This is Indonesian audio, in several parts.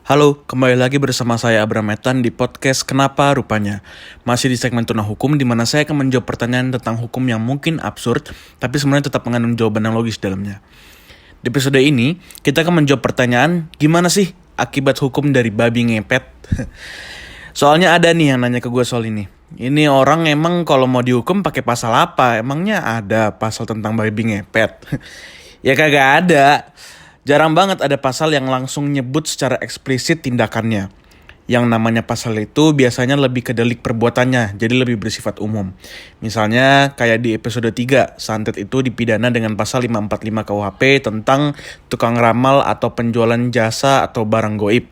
Halo, kembali lagi bersama saya Abraham Metan di podcast Kenapa Rupanya. Masih di segmen Tuna Hukum di mana saya akan menjawab pertanyaan tentang hukum yang mungkin absurd, tapi sebenarnya tetap mengandung jawaban yang logis dalamnya. Di episode ini, kita akan menjawab pertanyaan, gimana sih akibat hukum dari babi ngepet? Soalnya ada nih yang nanya ke gue soal ini. Ini orang emang kalau mau dihukum pakai pasal apa? Emangnya ada pasal tentang babi ngepet? Ya kagak ada. Jarang banget ada pasal yang langsung nyebut secara eksplisit tindakannya. Yang namanya pasal itu biasanya lebih ke delik perbuatannya, jadi lebih bersifat umum. Misalnya kayak di episode 3, santet itu dipidana dengan pasal 545 KUHP tentang tukang ramal atau penjualan jasa atau barang goib.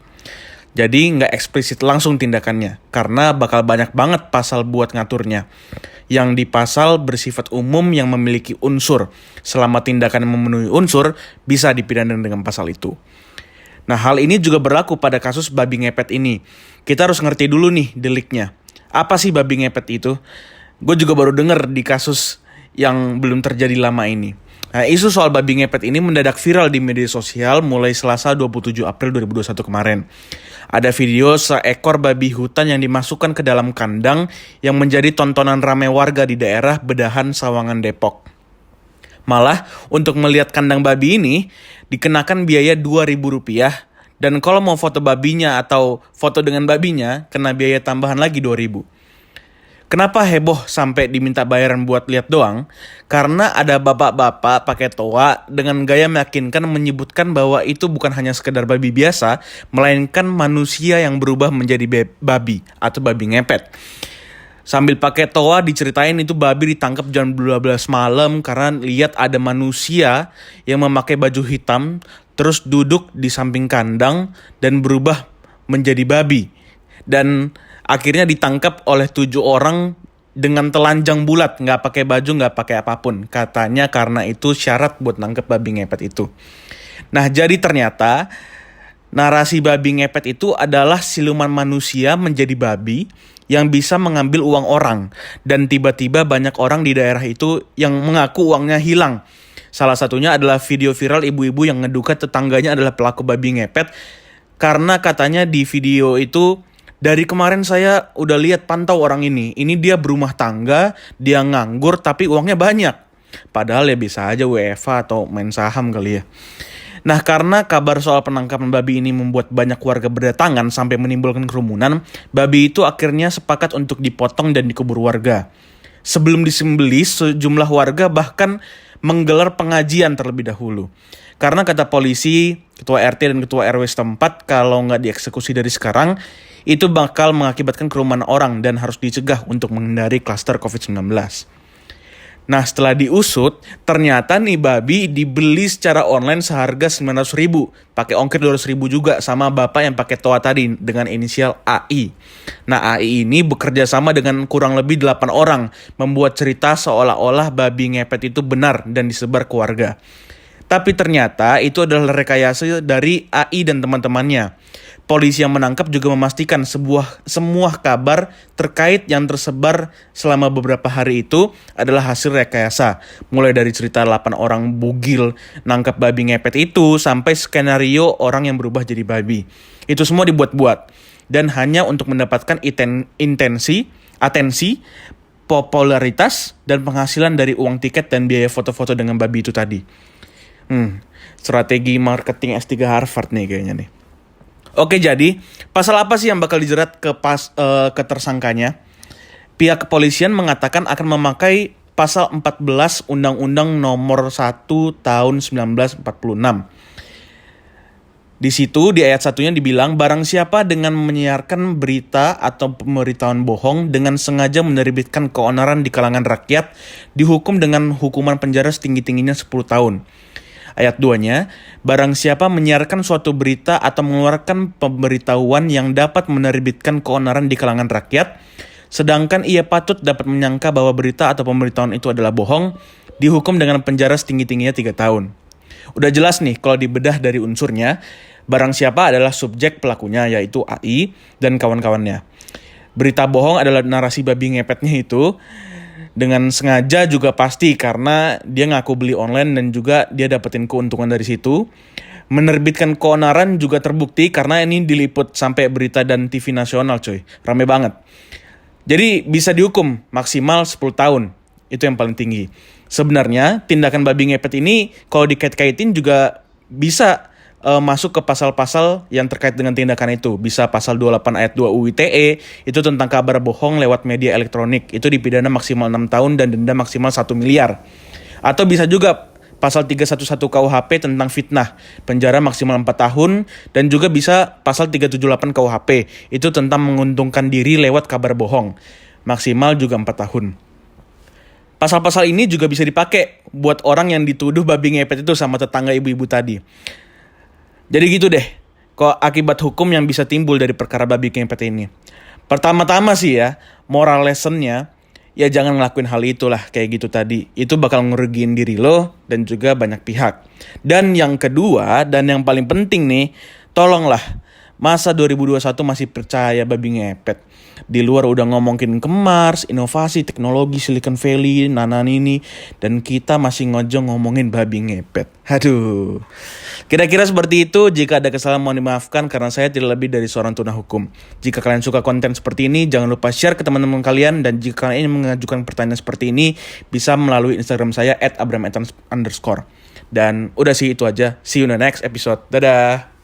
Jadi nggak eksplisit langsung tindakannya, karena bakal banyak banget pasal buat ngaturnya. Yang di pasal bersifat umum yang memiliki unsur. Selama tindakan yang memenuhi unsur, bisa dipidana dengan pasal itu. Nah, hal ini juga berlaku pada kasus babi ngepet ini. Kita harus ngerti dulu nih deliknya. Apa sih babi ngepet itu? Gue juga baru denger di kasus yang belum terjadi lama ini. Nah, isu soal babi ngepet ini mendadak viral di media sosial mulai Selasa 27 April 2021 kemarin. Ada video seekor babi hutan yang dimasukkan ke dalam kandang yang menjadi tontonan ramai warga di daerah Bedahan, Sawangan, Depok. Malah, untuk melihat kandang babi ini, dikenakan biaya Rp2.000 dan kalau mau foto babinya atau foto dengan babinya, kena biaya tambahan lagi Rp2.000. Kenapa heboh sampai diminta bayaran buat lihat doang? Karena ada bapak-bapak pakai toa dengan gaya meyakinkan menyebutkan bahwa itu bukan hanya sekedar babi biasa, melainkan manusia yang berubah menjadi babi atau babi ngepet. Sambil pakai toa diceritain itu babi ditangkap jam 12 malam karena lihat ada manusia yang memakai baju hitam terus duduk di samping kandang dan berubah menjadi babi. Dan akhirnya ditangkap oleh 7 orang dengan telanjang bulat, nggak pakai baju, nggak pakai apapun. Katanya karena itu syarat buat nangkep babi ngepet itu. Nah, jadi ternyata narasi babi ngepet itu adalah siluman manusia menjadi babi yang bisa mengambil uang orang. Dan tiba-tiba banyak orang di daerah itu yang mengaku uangnya hilang. Salah satunya adalah video viral ibu-ibu yang ngeduga tetangganya adalah pelaku babi ngepet. Karena katanya di video itu, dari kemarin saya udah lihat pantau orang ini. Ini dia berumah tangga, dia nganggur tapi uangnya banyak. Padahal ya bisa aja WFH atau main saham kali ya. Nah, karena kabar soal penangkapan babi ini membuat banyak warga berdatangan sampai menimbulkan kerumunan, babi itu akhirnya sepakat untuk dipotong dan dikubur warga. Sebelum disembelih, sejumlah warga bahkan menggelar pengajian terlebih dahulu. Karena kata polisi, ketua RT dan ketua RW setempat kalau nggak dieksekusi dari sekarang, itu bakal mengakibatkan kerumunan orang dan harus dicegah untuk menghindari klaster COVID-19. Nah, setelah diusut, ternyata nih babi dibeli secara online seharga Rp900.000. Pakai ongkir Rp200.000 juga sama bapak yang pakai toa tadi dengan inisial AI. Nah, AI ini bekerja sama dengan kurang lebih 8 orang, membuat cerita seolah-olah babi ngepet itu benar dan disebar ke warga. Tapi ternyata itu adalah rekayasa dari AI dan teman-temannya. Polisi yang menangkap juga memastikan semua kabar terkait yang tersebar selama beberapa hari itu adalah hasil rekayasa. Mulai dari cerita 8 orang bugil nangkap babi ngepet itu sampai skenario orang yang berubah jadi babi. Itu semua dibuat-buat dan hanya untuk mendapatkan atensi, popularitas dan penghasilan dari uang tiket dan biaya foto-foto dengan babi itu tadi. Strategi marketing S3 Harvard nih kayaknya nih. Oke, jadi pasal apa sih yang bakal dijerat ke tersangkanya? Pihak kepolisian mengatakan akan memakai pasal 14 Undang-Undang Nomor 1 Tahun 1946. Di situ di ayat 1-nya dibilang barang siapa dengan menyiarkan berita atau pemberitahuan bohong dengan sengaja menerbitkan keonaran di kalangan rakyat dihukum dengan hukuman penjara setinggi-tingginya 10 tahun. Ayat 2-nya, barang siapa menyiarkan suatu berita atau mengeluarkan pemberitahuan yang dapat menerbitkan keonaran di kalangan rakyat, sedangkan ia patut dapat menyangka bahwa berita atau pemberitahuan itu adalah bohong, dihukum dengan penjara setinggi-tingginya 3 tahun. Udah jelas nih kalau dibedah dari unsurnya, barang siapa adalah subjek pelakunya yaitu AI dan kawan-kawannya. Berita bohong adalah narasi babi ngepetnya itu, dengan sengaja juga pasti karena dia ngaku beli online dan juga dia dapetin keuntungan dari situ. Menerbitkan keonaran juga terbukti karena ini diliput sampai berita dan TV nasional coy. Rame banget. Jadi bisa dihukum maksimal 10 tahun. Itu yang paling tinggi. Sebenarnya tindakan babi ngepet ini kalau dikait-kaitin juga bisa masuk ke pasal-pasal yang terkait dengan tindakan itu. Bisa pasal 28 ayat 2 UU ITE, itu tentang kabar bohong lewat media elektronik. Itu dipidana maksimal 6 tahun dan denda maksimal 1 miliar. Atau bisa juga pasal 311 KUHP tentang fitnah, penjara maksimal 4 tahun, dan juga bisa pasal 378 KUHP, itu tentang menguntungkan diri lewat kabar bohong, maksimal juga 4 tahun. Pasal-pasal ini juga bisa dipakai buat orang yang dituduh babi ngepet itu sama tetangga ibu-ibu tadi. Jadi gitu deh, kok akibat hukum yang bisa timbul dari perkara babi ngepet ini. Pertama-tama sih ya, moral lessonnya, ya jangan ngelakuin hal itulah kayak gitu tadi. Itu bakal ngerugiin diri lo dan juga banyak pihak. Dan yang kedua, dan yang paling penting nih, tolonglah, masa 2021 masih percaya babi ngepet? Di luar udah ngomongin ke Mars, inovasi, teknologi, Silicon Valley, nananini, dan kita masih ngomongin babi ngepet. Aduh. Kira-kira seperti itu. Jika ada kesalahan mohon dimaafkan karena saya tidak lebih dari seorang tuna hukum. Jika kalian suka konten seperti ini, jangan lupa share ke teman-teman kalian. Dan jika kalian ingin mengajukan pertanyaan seperti ini, bisa melalui Instagram saya @abrametan_. Dan udah sih itu aja. See you in the next episode. Dadah.